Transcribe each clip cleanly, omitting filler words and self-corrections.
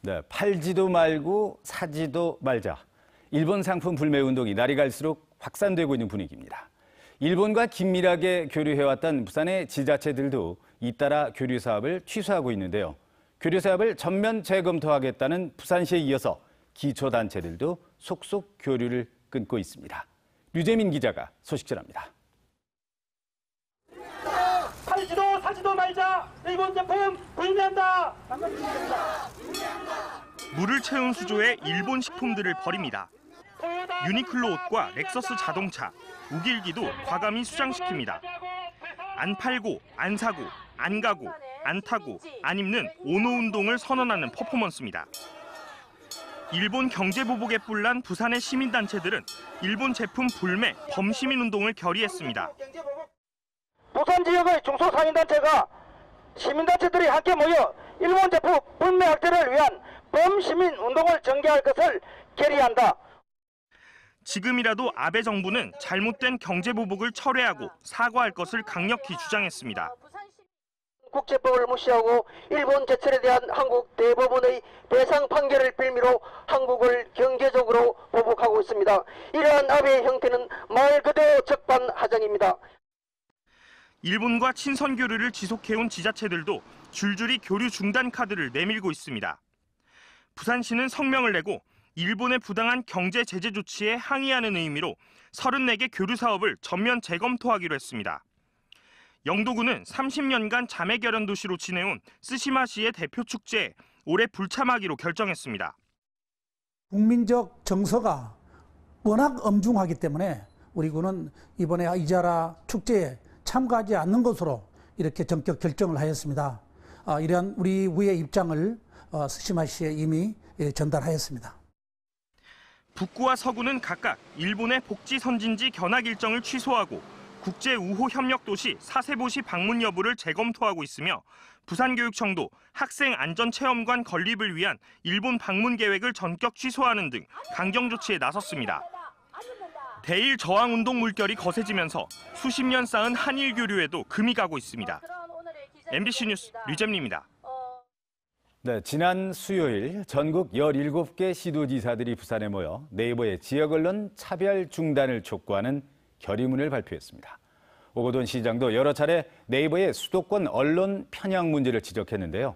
네, 팔지도 말고 사지도 말자. 일본 상품 불매 운동이 날이 갈수록 확산되고 있는 분위기입니다. 일본과 긴밀하게 교류해왔던 부산의 지자체들도 잇따라 교류 사업을 취소하고 있는데요. 교류 사업을 전면 재검토하겠다는 부산시에 이어서 기초단체들도 속속 교류를 끊고 있습니다. 류재민 기자가 소식 전합니다. 팔지도 사지도 말자. 일본 제품 불매한다. 물을 채운 수조에 일본 식품들을 버립니다. 유니클로 옷과 렉서스 자동차, 우길기도 과감히 수장시킵니다. 안 팔고, 안 사고, 안 가고, 안 타고, 안 입는 오노운동을 선언하는 퍼포먼스입니다. 일본 경제보복에 뿔난 부산의 시민단체들은 일본 제품 불매, 범시민운동을 결의했습니다. 부산 지역의 중소상인단체가 시민단체들이 함께 모여 일본 제품 불매 확대를 위한 범시민운동을 전개할 것을 결의한다. 지금이라도 아베 정부는 잘못된 경제보복을 철회하고 사과할 것을 강력히 주장했습니다. 국제법을 무시하고 일본 제철에 대한 한국 대법원의 배상 판결을 빌미로 한국을 경제적으로 보복하고 있습니다. 이러한 아베의 형태는 말 그대로 적반하장입니다. 일본과 친선 교류를 지속해온 지자체들도 줄줄이 교류 중단 카드를 내밀고 있습니다. 부산시는 성명을 내고 일본의 부당한 경제 제재 조치에 항의하는 의미로 34개 교류 사업을 전면 재검토하기로 했습니다. 영도구는 30년간 자매 결연 도시로 지내온 쓰시마시의 대표 축제에 올해 불참하기로 결정했습니다. 국민적 정서가 워낙 엄중하기 때문에 우리 구는 이번에 이자라 축제에 참가하지 않는 것으로 이렇게 전격 결정을 하였습니다. 이러한 우리 구의 입장을 쓰시마시에 이미 전달하였습니다. 북구와 서구는 각각 일본의 복지 선진지 견학 일정을 취소하고 국제 우호 협력 도시 사세보시 방문 여부를 재검토하고 있으며 부산교육청도 학생 안전체험관 건립을 위한 일본 방문 계획을 전격 취소하는 등 강경 조치에 나섰습니다. 대일 저항 운동 물결이 거세지면서 수십 년 쌓은 한일 교류에도 금이 가고 있습니다. MBC 뉴스 류잼리입니다. 네, 지난 수요일 전국 17개 시도지사들이 부산에 모여 네이버의 지역 언론 차별 중단을 촉구하는 결의문을 발표했습니다. 오거돈 시장도 여러 차례 네이버의 수도권 언론 편향 문제를 지적했는데요.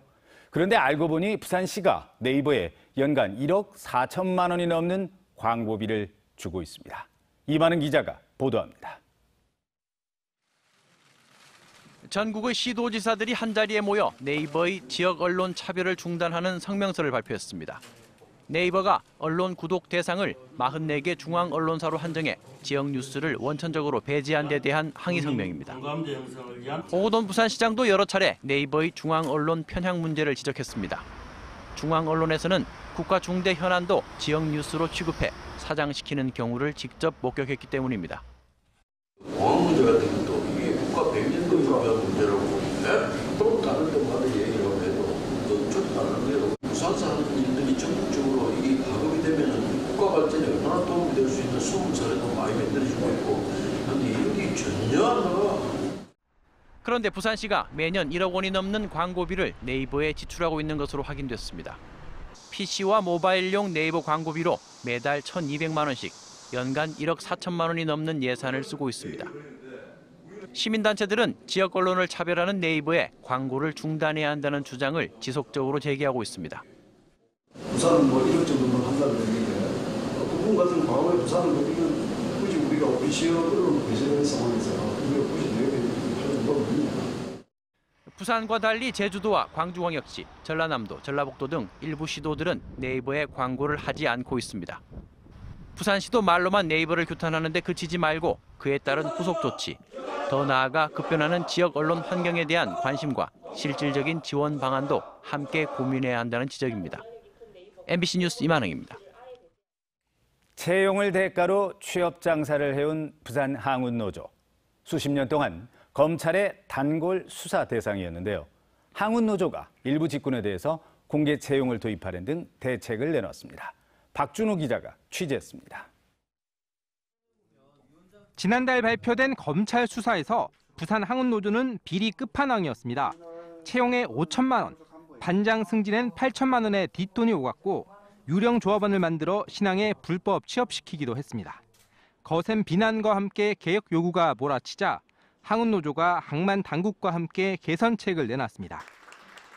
그런데 알고 보니 부산시가 네이버에 연간 1억 4천만 원이 넘는 광고비를 주고 있습니다. 이만은 기자가 보도합니다. 전국의 시도지사들이 한자리에 모여 네이버의 지역 언론 차별을 중단하는 성명서를 발표했습니다. 네이버가 언론 구독 대상을 44개 중앙 언론사로 한정해 지역 뉴스를 원천적으로 배제한 데 대한 항의 성명입니다. 오거돈 부산시장도 여러 차례 네이버의 중앙 언론 편향 문제를 지적했습니다. 중앙 언론에서는 국가 중대 현안도 지역 뉴스로 취급해 사장시키는 경우를 직접 목격했기 때문입니다. 공항 문제 같은 것도 이게 국가 백년도 중요한 문제라고 또 다른 데마다 얘기를 해도 좀 다른 데로 부산 사람들이 전국적으로 이게 파급이 되면 국가 발전에 얼마나 도움이 될 수 있는 수험 사례도 많이 만들어지고 있고 그런데 이런 게 전혀 안 나와. 그런데 부산시가 매년 1억 원이 넘는 광고비를 네이버에 지출하고 있는 것으로 확인됐습니다. PC와 모바일용 네이버 광고비로 매달 1,200만 원씩 연간 1억 4천만 원이 넘는 예산을 쓰고 있습니다. 시민단체들은 지역 언론을 차별하는 네이버에 광고를 중단해야 한다는 주장을 지속적으로 제기하고 있습니다. 부산은 뭐 1억 정도만 한다는 얘기인데 부분 같은 과거에 부산은 굳이 우리가 PC와 언론을 배제하는 상황에서 우리가 굳이 내게 하는 건 없습니다. 부산과 달리 제주도와 광주광역시, 전라남도, 전라북도 등 일부 시도들은 네이버에 광고를 하지 않고 있습니다. 부산시도 말로만 네이버를 규탄하는 데 그치지 말고 그에 따른 후속 조치, 더 나아가 급변하는 지역 언론 환경에 대한 관심과 실질적인 지원 방안도 함께 고민해야 한다는 지적입니다. MBC 뉴스 이만흥입니다. 채용을 대가로 취업 장사를 해온 부산 항운노조. 수십 년 동안 검찰의 단골 수사 대상이었는데요. 항운노조가 일부 직군에 대해서 공개 채용을 도입하는 등 대책을 내놨습니다. 박준호 기자가 취재했습니다. 지난달 발표된 검찰 수사에서 부산 항운노조는 비리 끝판왕이었습니다. 채용에 5천만 원, 반장 승진엔 8천만 원의 뒷돈이 오갔고 유령 조합원을 만들어 신항에 불법 취업시키기도 했습니다. 거센 비난과 함께 개혁 요구가 몰아치자 항운노조가 항만 당국과 함께 개선책을 내놨습니다.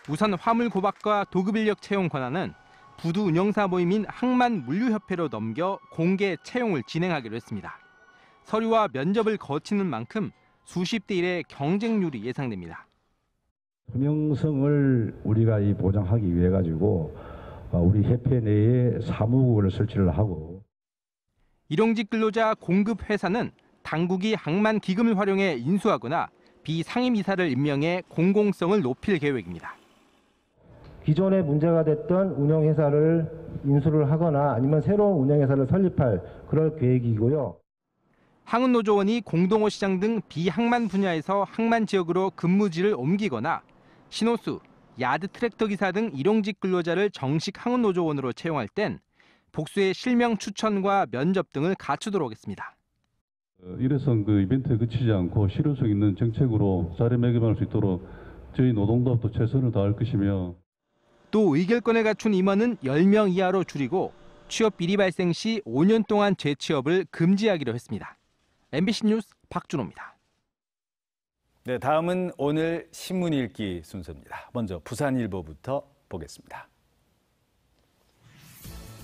우선 화물 고박과 도급 인력 채용 권한은 부두 운영사 모임인 항만 물류협회로 넘겨 공개 채용을 진행하기로 했습니다. 서류와 면접을 거치는 만큼 수십 대 1의 경쟁률이 예상됩니다. 투명성을 우리가 보장하기 위해 가지고 우리 협회 내에 사무국을 설치를 하고 일용직 근로자 공급 회사는 당국이 항만 기금을 활용해 인수하거나 비상임 이사를 임명해 공공성을 높일 계획입니다. 기존에 문제가 됐던 운영회사를 인수를 하거나 아니면 새로운 운영회사를 설립할 그럴 계획이고요. 항운노조원이 공동호 시장 등 비항만 분야에서 항만 지역으로 근무지를 옮기거나 신호수, 야드 트랙터 기사 등 일용직 근로자를 정식 항운노조원으로 채용할 땐 복수의 실명 추천과 면접 등을 갖추도록 했습니다. 일회성 이벤트에 그치지 않고 실효성 있는 정책으로 자리매김할 수 있도록 저희 노동조합도 최선을 다할 것이며 또 의결권을 갖춘 임원은 10명 이하로 줄이고 취업 비리 발생 시 5년 동안 재취업을 금지하기로 했습니다. MBC 뉴스 박준호입니다. 네, 다음은 오늘 신문 읽기 순서입니다. 먼저 부산일보부터 보겠습니다.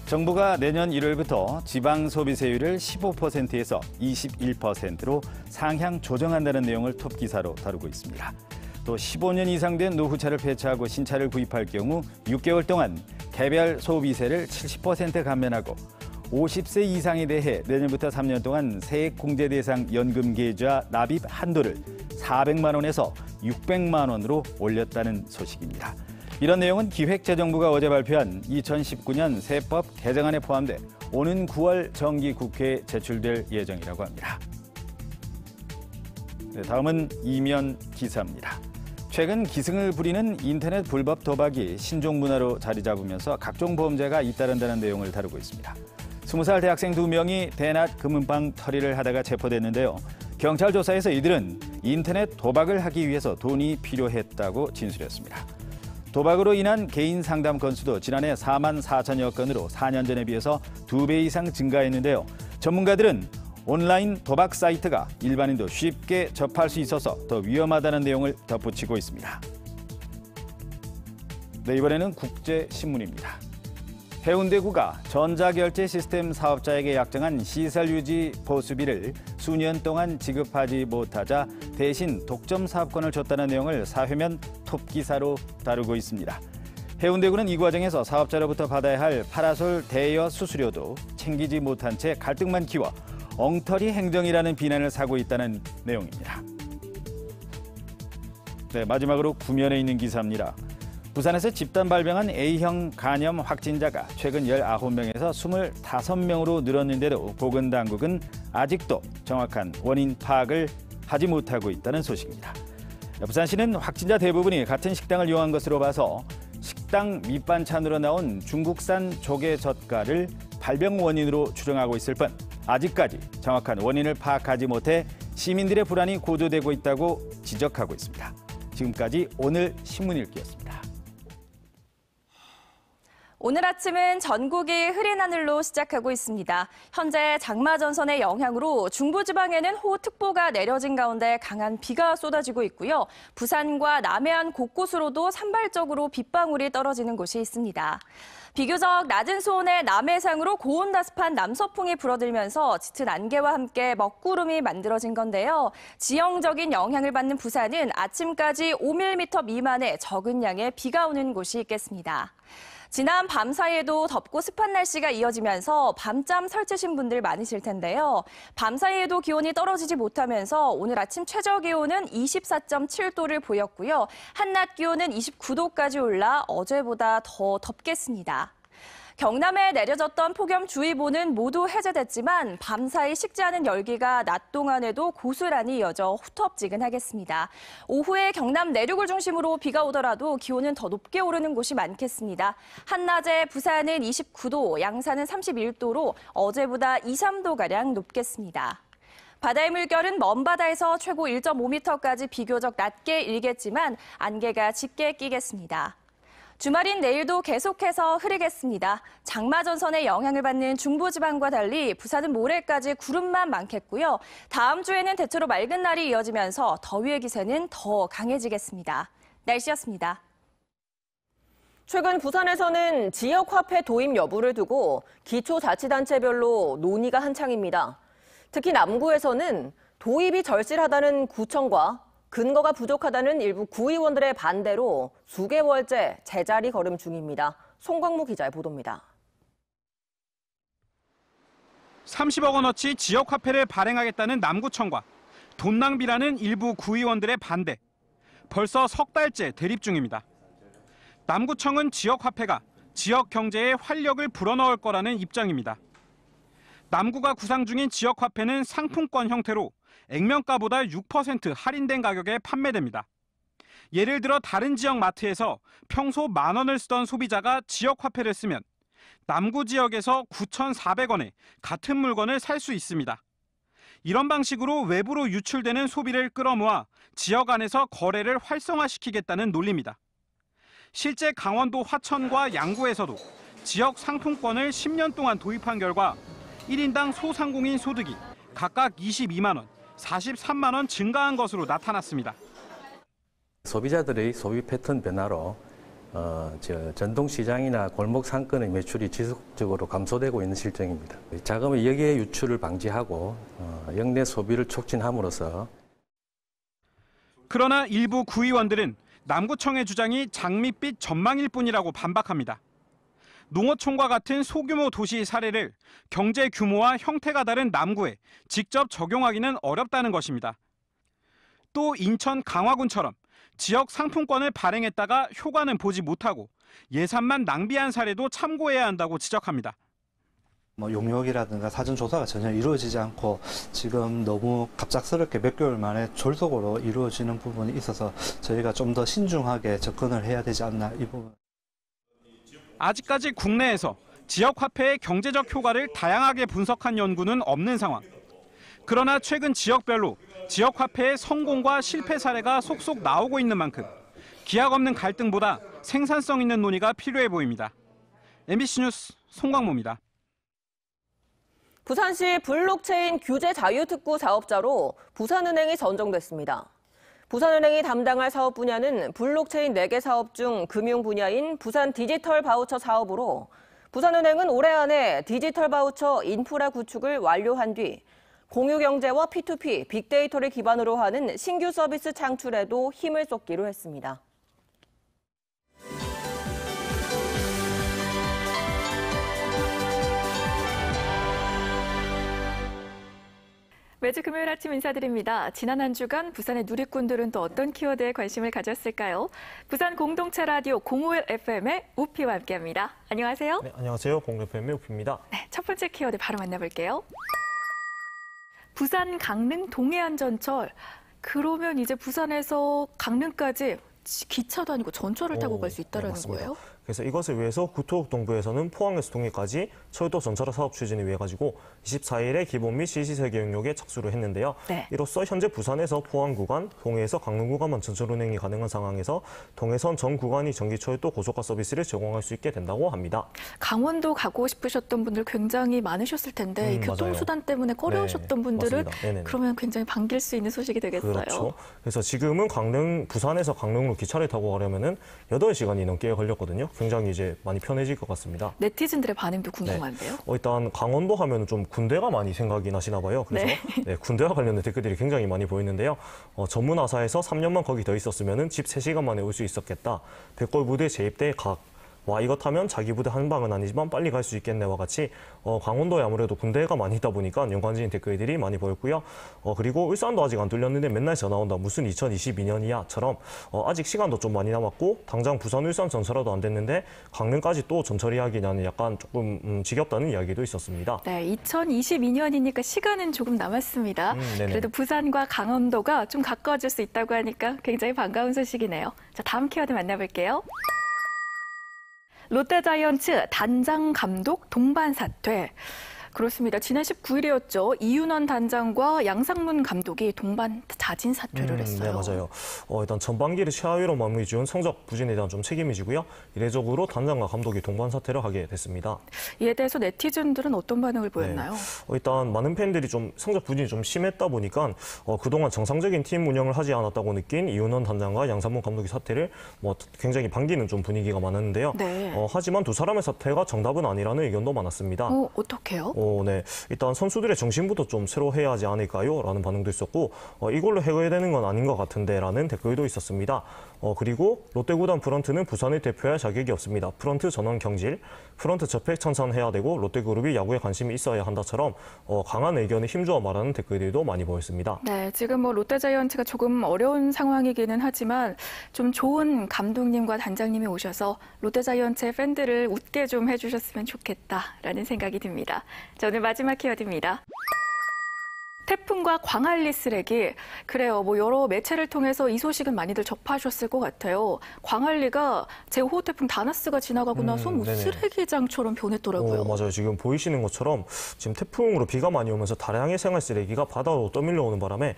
정부가 내년 1월부터 지방 소비세율을 15%에서 21%로 상향 조정한다는 내용을 톱 기사로 다루고 있습니다. 또 15년 이상 된 노후차를 폐차하고 신차를 구입할 경우 6개월 동안 개별 소비세를 70% 감면하고 50세 이상에 대해 내년부터 3년 동안 세액공제 대상 연금 계좌 납입 한도를 400만 원에서 600만 원으로 올렸다는 소식입니다. 이런 내용은 기획재정부가 어제 발표한 2019년 세법 개정안에 포함돼 오는 9월 정기국회에 제출될 예정이라고 합니다. 네, 다음은 이면 기사입니다. 최근 기승을 부리는 인터넷 불법 도박이 신종 문화로 자리 잡으면서 각종 범죄가 잇따른다는 내용을 다루고 있습니다. 20살 대학생 2명이 대낮 금은방 털이를 하다가 체포됐는데요. 경찰 조사에서 이들은 인터넷 도박을 하기 위해서 돈이 필요했다고 진술했습니다. 도박으로 인한 개인 상담 건수도 지난해 4만 4천여 건으로 4년 전에 비해서 2배 이상 증가했는데요. 전문가들은 온라인 도박 사이트가 일반인도 쉽게 접할 수 있어서 더 위험하다는 내용을 덧붙이고 있습니다. 네, 이번에는 국제신문입니다. 해운대구가 전자결제 시스템 사업자에게 약정한 시설 유지 보수비를 수년 동안 지급하지 못하자 대신 독점 사업권을 줬다는 내용을 사회면 톱 기사로 다루고 있습니다. 해운대구는 이 과정에서 사업자로부터 받아야 할 파라솔 대여 수수료도 챙기지 못한 채 갈등만 키워 엉터리 행정이라는 비난을 사고 있다는 내용입니다. 네, 마지막으로 구면에 있는 기사입니다. 부산에서 집단 발병한 A형 간염 확진자가 최근 19명에서 25명으로 늘었는데도 보건당국은 아직도 정확한 원인 파악을 하지 못하고 있다는 소식입니다. 부산시는 확진자 대부분이 같은 식당을 이용한 것으로 봐서 식당 밑반찬으로 나온 중국산 조개 젓갈을 발병 원인으로 추정하고 있을 뿐 아직까지 정확한 원인을 파악하지 못해 시민들의 불안이 고조되고 있다고 지적하고 있습니다. 지금까지 오늘 신문 읽기였습니다. 오늘 아침은 전국이 흐린 하늘로 시작하고 있습니다. 현재 장마 전선의 영향으로 중부지방에는 호우특보가 내려진 가운데 강한 비가 쏟아지고 있고요. 부산과 남해안 곳곳으로도 산발적으로 빗방울이 떨어지는 곳이 있습니다. 비교적 낮은 수온의 남해상으로 고온다습한 남서풍이 불어들면서 짙은 안개와 함께 먹구름이 만들어진 건데요. 지형적인 영향을 받는 부산은 아침까지 5mm 미만의 적은 양의 비가 오는 곳이 있겠습니다. 지난 밤 사이에도 덥고 습한 날씨가 이어지면서 밤잠 설치신 분들 많으실 텐데요. 밤 사이에도 기온이 떨어지지 못하면서 오늘 아침 최저 기온은 24.7도를 보였고요. 한낮 기온은 29도까지 올라 어제보다 더 덥겠습니다. 경남에 내려졌던 폭염주의보는 모두 해제됐지만 밤사이 식지 않은 열기가 낮 동안에도 고스란히 이어져 후텁지근하겠습니다. 오후에 경남 내륙을 중심으로 비가 오더라도 기온은 더 높게 오르는 곳이 많겠습니다. 한낮에 부산은 29도, 양산은 31도로 어제보다 2, 3도가량 높겠습니다. 바다의 물결은 먼 바다에서 최고 1.5m까지 비교적 낮게 일겠지만 안개가 짙게 끼겠습니다. 주말인 내일도 계속해서 흐리겠습니다. 장마 전선의 영향을 받는 중부지방과 달리 부산은 모레까지 구름만 많겠고요. 다음 주에는 대체로 맑은 날이 이어지면서 더위의 기세는 더 강해지겠습니다. 날씨였습니다. 최근 부산에서는 지역화폐 도입 여부를 두고 기초자치단체별로 논의가 한창입니다. 특히 남구에서는 도입이 절실하다는 구청과 근거가 부족하다는 일부 구의원들의 반대로 수개월째 제자리 걸음 중입니다. 송광무 기자의 보도입니다. 30억 원어치 지역화폐를 발행하겠다는 남구청과 돈 낭비라는 일부 구의원들의 반대. 벌써 석 달째 대립 중입니다. 남구청은 지역화폐가 지역 경제에 활력을 불어넣을 거라는 입장입니다. 남구가 구상 중인 지역화폐는 상품권 형태로 액면가보다 6% 할인된 가격에 판매됩니다. 예를 들어 다른 지역 마트에서 평소 10,000원을 쓰던 소비자가 지역화폐를 쓰면 남구 지역에서 9,400원에 같은 물건을 살 수 있습니다. 이런 방식으로 외부로 유출되는 소비를 끌어모아 지역 안에서 거래를 활성화시키겠다는 논리입니다. 실제 강원도 화천과 양구에서도 지역 상품권을 10년 동안 도입한 결과 1인당 소상공인 소득이 각각 22만 원, 43만 원 증가한 것으로 나타났습니다. 소비자들의 소비 패턴 변화로 전통시장이나 골목 상권의 매출이 지속적으로 감소되고 있는 실정입니다. 자금의 역외 유출을 방지하고 역내 소비를 촉진함으로써. 그러나 일부 구의원들은 남구청의 주장이 장밋빛 전망일 뿐이라고 반박합니다. 농어촌과 같은 소규모 도시 사례를 경제 규모와 형태가 다른 남구에 직접 적용하기는 어렵다는 것입니다. 또 인천 강화군처럼 지역 상품권을 발행했다가 효과는 보지 못하고 예산만 낭비한 사례도 참고해야 한다고 지적합니다. 용역이라든가 사전 조사가 전혀 이루어지지 않고 지금 너무 갑작스럽게 몇 개월 만에 졸속으로 이루어지는 부분이 있어서 저희가 좀 더 신중하게 접근을 해야 되지 않나 이 부분. 아직까지 국내에서 지역화폐의 경제적 효과를 다양하게 분석한 연구는 없는 상황. 그러나 최근 지역별로 지역화폐의 성공과 실패 사례가 속속 나오고 있는 만큼 기약 없는 갈등보다 생산성 있는 논의가 필요해 보입니다. MBC 뉴스 송광모입니다. 부산시 블록체인 규제 자유특구 사업자로 부산은행이 선정됐습니다. 부산은행이 담당할 사업 분야는 블록체인 4개 사업 중 금융 분야인 부산 디지털 바우처 사업으로 부산은행은 올해 안에 디지털 바우처 인프라 구축을 완료한 뒤 공유경제와 P2P, 빅데이터를 기반으로 하는 신규 서비스 창출에도 힘을 쏟기로 했습니다. 매주 금요일 아침 인사드립니다. 지난 한 주간 부산의 누리꾼들은 또 어떤 키워드에 관심을 가졌을까요? 부산 공동체 라디오 05일 FM의 우피와 함께합니다. 안녕하세요. 네, 안녕하세요. 05일 FM의 우피입니다. 네, 첫 번째 키워드 바로 만나볼게요. 부산 강릉 동해안 전철. 그러면 이제 부산에서 강릉까지 기차도 아니고 전철을 타고 갈 수 있다는 거예요? 그래서 이것을 위해서 구토국동부에서는 포항에서 동해까지 철도 전철화 사업 추진을 위해 가지고 24일에 기본 및 실시 설계 용역에 착수를 했는데요. 네. 이로써 현재 부산에서 포항 구간, 동해에서 강릉 구간만 전철 운행이 가능한 상황에서 동해선 전 구간이 전기철도 고속화 서비스를 제공할 수 있게 된다고 합니다. 강원도 가고 싶으셨던 분들 굉장히 많으셨을 텐데 이 교통수단 때문에 꺼려우셨던 분들은 그러면 굉장히 반길 수 있는 소식이 되겠어요. 그렇죠. 그래서 지금은 부산에서 강릉으로 기차를 타고 가려면은 8시간이 넘게 걸렸거든요. 굉장히 이제 많이 편해질 것 같습니다. 네티즌들의 반응도 궁금한데요. 네. 일단 강원도 하면 좀 군대가 많이 생각이 나시나 봐요. 그래서 군대와 관련된 댓글들이 굉장히 많이 보이는데요. 전문화사에서 3년만 거기 더 있었으면 집 3시간 만에 올 수 있었겠다. 백골 부대 재입대 각. 와 이것 하면 자기 부대 한 방은 아니지만 빨리 갈 수 있겠네와 같이 강원도에 아무래도 군대가 많이 있다 보니까 연관지인 댓글들이 많이 보였고요. 그리고 울산도 아직 안 뚫렸는데 맨날 전화 온다. 무슨 2022년이야처럼 아직 시간도 좀 많이 남았고 당장 부산 울산 전철화도 안 됐는데 강릉까지 또 전철 이야기냐는 약간 조금 지겹다는 이야기도 있었습니다. 네, 2022년이니까 시간은 조금 남았습니다. 그래도 부산과 강원도가 좀 가까워질 수 있다고 하니까 굉장히 반가운 소식이네요. 자, 다음 키워드 만나볼게요. 롯데자이언츠 단장 감독 동반 사퇴. 그렇습니다. 지난 19일이었죠. 이윤원 단장과 양상문 감독이 동반 자진 사퇴를 했어요. 네, 맞아요. 일단 전반기를 최하위로 마무리 지은 성적 부진에 대한 좀 책임이 지고요. 이례적으로 단장과 감독이 동반 사퇴를 하게 됐습니다. 이에 대해서 네티즌들은 어떤 반응을 보였나요? 일단 많은 팬들이 좀 성적 부진이 좀 심했다 보니까 그동안 정상적인 팀 운영을 하지 않았다고 느낀 이윤원 단장과 양상문 감독의 사퇴를 굉장히 반기는 좀 분위기가 많았는데요. 네. 하지만 두 사람의 사퇴가 정답은 아니라는 의견도 많았습니다. 어떻게요? 네. 일단 선수들의 정신부터 좀 새로 해야 하지 않을까요? 라는 반응도 있었고 이걸로 해결되는 건 아닌 것 같은데 라는 댓글도 있었습니다. 그리고 롯데구단 프런트는 부산을 대표할 자격이 없습니다. 프런트 전원 경질, 프런트 접액 청산해야 되고 롯데그룹이 야구에 관심이 있어야 한다처럼 강한 의견에 힘주어 말하는 댓글들도 많이 보였습니다. 네, 지금 롯데자이언츠가 조금 어려운 상황이기는 하지만 좀 좋은 감독님과 단장님이 오셔서 롯데자이언츠의 팬들을 웃게 좀 해주셨으면 좋겠다라는 생각이 듭니다. 자, 오늘 마지막 키워드입니다. 태풍과 광안리 쓰레기. 그래요. 여러 매체를 통해서 이 소식은 많이들 접하셨을 것 같아요. 광안리가 제5호 태풍 다나스가 지나가고 나서 쓰레기장처럼 변했더라고요. 맞아요. 지금 보이시는 것처럼 지금 태풍으로 비가 많이 오면서 다량의 생활 쓰레기가 바다로 떠밀려 오는 바람에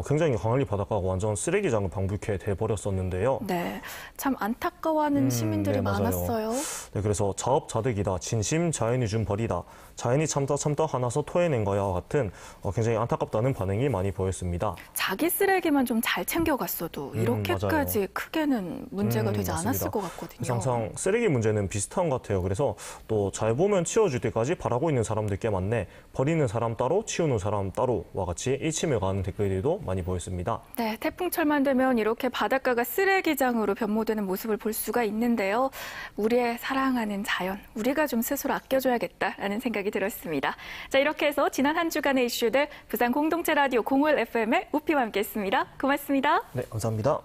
굉장히 광안리 바닷가가 완전 쓰레기장을 방불케 돼버렸었는데요. 네, 참 안타까워하는 시민들이 많았어요. 네, 그래서 자업자득이다, 진심 자연이 준 벌이다, 자연이 참다 화나서 토해낸 거야와 같은 굉장히 안타깝다는 반응이 많이 보였습니다. 자기 쓰레기만 좀 잘 챙겨갔어도 이렇게까지 맞아요. 크게는 문제가 되지 맞습니다. 않았을 것 같거든요. 항상 쓰레기 문제는 비슷한 것 같아요. 그래서 또 잘 보면 치워줄 때까지 바라고 있는 사람들 꽤 많네. 버리는 사람 따로, 치우는 사람 따로와 같이 일침을 가는 댓글들도 많이 보였습니다. 네, 태풍철만 되면 이렇게 바닷가가 쓰레기장으로 변모되는 모습을 볼 수가 있는데요. 우리의 사랑하는 자연, 우리가 좀 스스로 아껴줘야겠다라는 생각이 들었습니다. 자, 이렇게 해서 지난 한 주간의 이슈들 부산 공동체 라디오 05일 FM의 우피와 함께했습니다. 고맙습니다. 네, 감사합니다.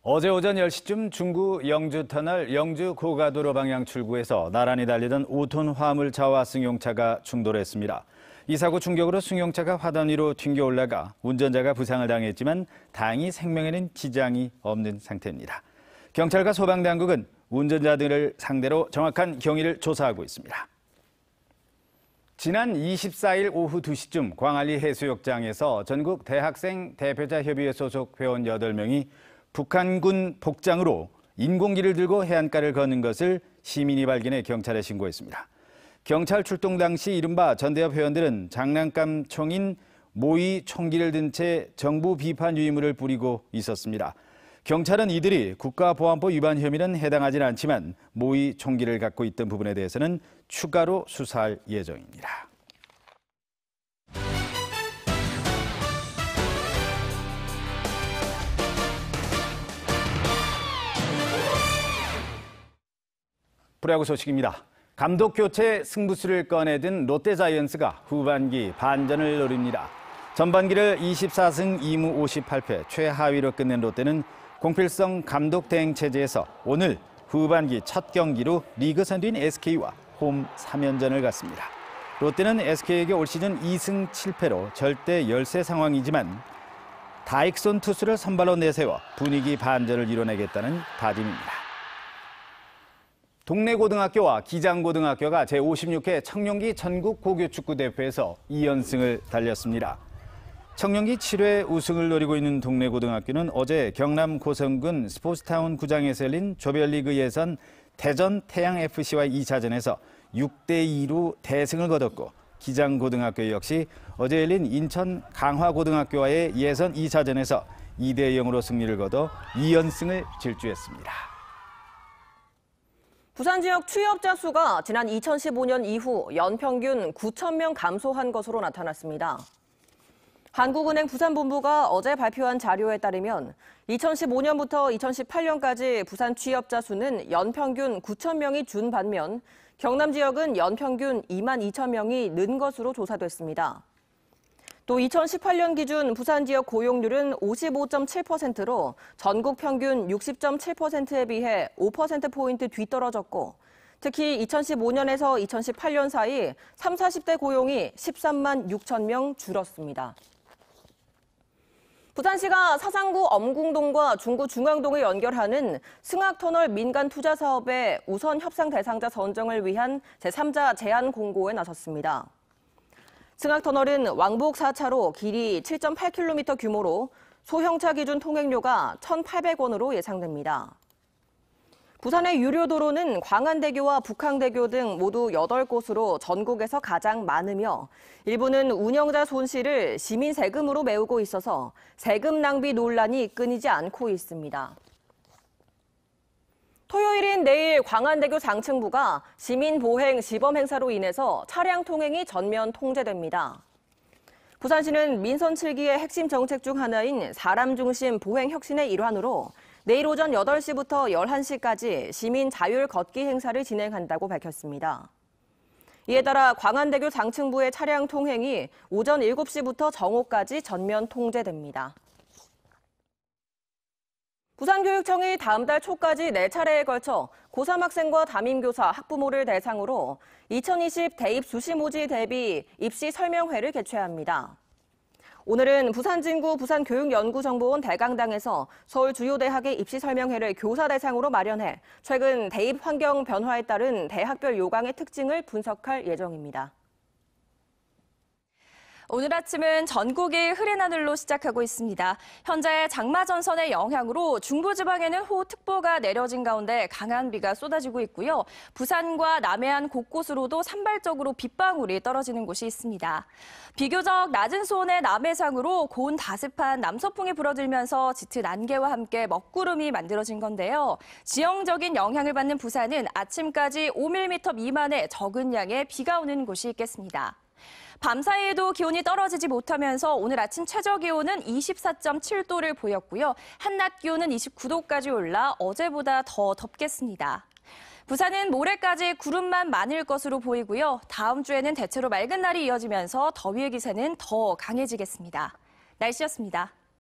어제 오전 10시쯤 중구 영주터널 영주 고가도로 방향 출구에서 나란히 달리던 5톤 화물 차와 승용차가 충돌했습니다. 이 사고 충격으로 승용차가 화단 위로 튕겨 올라가 운전자가 부상을 당했지만 다행히 생명에는 지장이 없는 상태입니다. 경찰과 소방당국은 운전자들을 상대로 정확한 경위를 조사하고 있습니다. 지난 24일 오후 2시쯤 광안리 해수욕장에서 전국 대학생 대표자 협의회 소속 회원 8명이 북한군 복장으로 인공기를 들고 해안가를 걷는 것을 시민이 발견해 경찰에 신고했습니다. 경찰 출동 당시 이른바 전대협 회원들은 장난감 총인 모의 총기를 든 채 정부 비판 유의물을 뿌리고 있었습니다. 경찰은 이들이 국가보안법 위반 혐의는 해당하진 않지만 모의 총기를 갖고 있던 부분에 대해서는 추가로 수사할 예정입니다. 프로야구 소식입니다. 감독 교체 승부수를 꺼내든 롯데자이언츠가 후반기 반전을 노립니다. 전반기를 24승 2무 58패 최하위로 끝낸 롯데는 공필성 감독 대행 체제에서 오늘 후반기 첫 경기로 리그 선두인 SK와 홈 3연전을 갖습니다. 롯데는 SK에게 올 시즌 2승 7패로 절대 열세 상황이지만 다익손 투수를 선발로 내세워 분위기 반전을 이뤄내겠다는 다짐입니다. 동네 고등학교와 기장고등학교가 제56회 청룡기 전국 고교축구대회에서 2연승을 달렸습니다. 청룡기 7회 우승을 노리고 있는 동네 고등학교는 어제 경남 고성군 스포츠타운 구장에서 열린 조별리그 예선 대전 태양FC와의 2차전에서 6대2로 대승을 거뒀고 기장고등학교 역시 어제 열린 인천 강화고등학교와의 예선 2차전에서 2대0으로 승리를 거둬 2연승을 질주했습니다. 부산 지역 취업자 수가 지난 2015년 이후 연평균 9,000명 감소한 것으로 나타났습니다. 한국은행 부산본부가 어제 발표한 자료에 따르면 2015년부터 2018년까지 부산 취업자 수는 연평균 9,000명이 준 반면 경남 지역은 연평균 22,000명이 는 것으로 조사됐습니다. 또 2018년 기준 부산 지역 고용률은 55.7%로 전국 평균 60.7%에 비해 5%포인트 뒤떨어졌고 특히 2015년에서 2018년 사이 30, 40대 고용이 13만 6천 명 줄었습니다. 부산시가 사상구 엄궁동과 중구 중앙동을 연결하는 승학터널 민간 투자 사업의 우선 협상 대상자 선정을 위한 제3자 제안 공고에 나섰습니다. 승학터널은 왕복 4차로 길이 7.8km 규모로 소형차 기준 통행료가 1,800원으로 예상됩니다. 부산의 유료도로는 광안대교와 북항대교 등 모두 8곳으로 전국에서 가장 많으며 일부는 운영자 손실을 시민 세금으로 메우고 있어서 세금 낭비 논란이 끊이지 않고 있습니다. 토요일인 내일 광안대교 장층부가 시민보행 시범 행사로 인해서 차량 통행이 전면 통제됩니다. 부산시는 민선 7기의 핵심 정책 중 하나인 사람 중심 보행 혁신의 일환으로 내일 오전 8시부터 11시까지 시민 자율 걷기 행사를 진행한다고 밝혔습니다. 이에 따라 광안대교 장층부의 차량 통행이 오전 7시부터 정오까지 전면 통제됩니다. 부산교육청이 다음 달 초까지 4차례에 걸쳐 고3 학생과 담임교사, 학부모를 대상으로 2020 대입 수시모집 대비 입시 설명회를 개최합니다. 오늘은 부산진구 부산교육연구정보원 대강당에서 서울 주요 대학의 입시 설명회를 교사 대상으로 마련해 최근 대입 환경 변화에 따른 대학별 요강의 특징을 분석할 예정입니다. 오늘 아침은 전국이 흐린 하늘로 시작하고 있습니다. 현재 장마 전선의 영향으로 중부지방에는 호우특보가 내려진 가운데 강한 비가 쏟아지고 있고요. 부산과 남해안 곳곳으로도 산발적으로 빗방울이 떨어지는 곳이 있습니다. 비교적 낮은 수온의 남해상으로 고온 다습한 남서풍이 불어들면서 짙은 안개와 함께 먹구름이 만들어진 건데요. 지형적인 영향을 받는 부산은 아침까지 5mm 미만의 적은 양의 비가 오는 곳이 있겠습니다. 밤사이에도 기온이 떨어지지 못하면서 오늘 아침 최저기온은 24.7도를 보였고요. 한낮 기온은 29도까지 올라 어제보다 더 덥겠습니다. 부산은 모레까지 구름만 많을 것으로 보이고요. 다음 주에는 대체로 맑은 날이 이어지면서 더위의 기세는 더 강해지겠습니다. 날씨였습니다.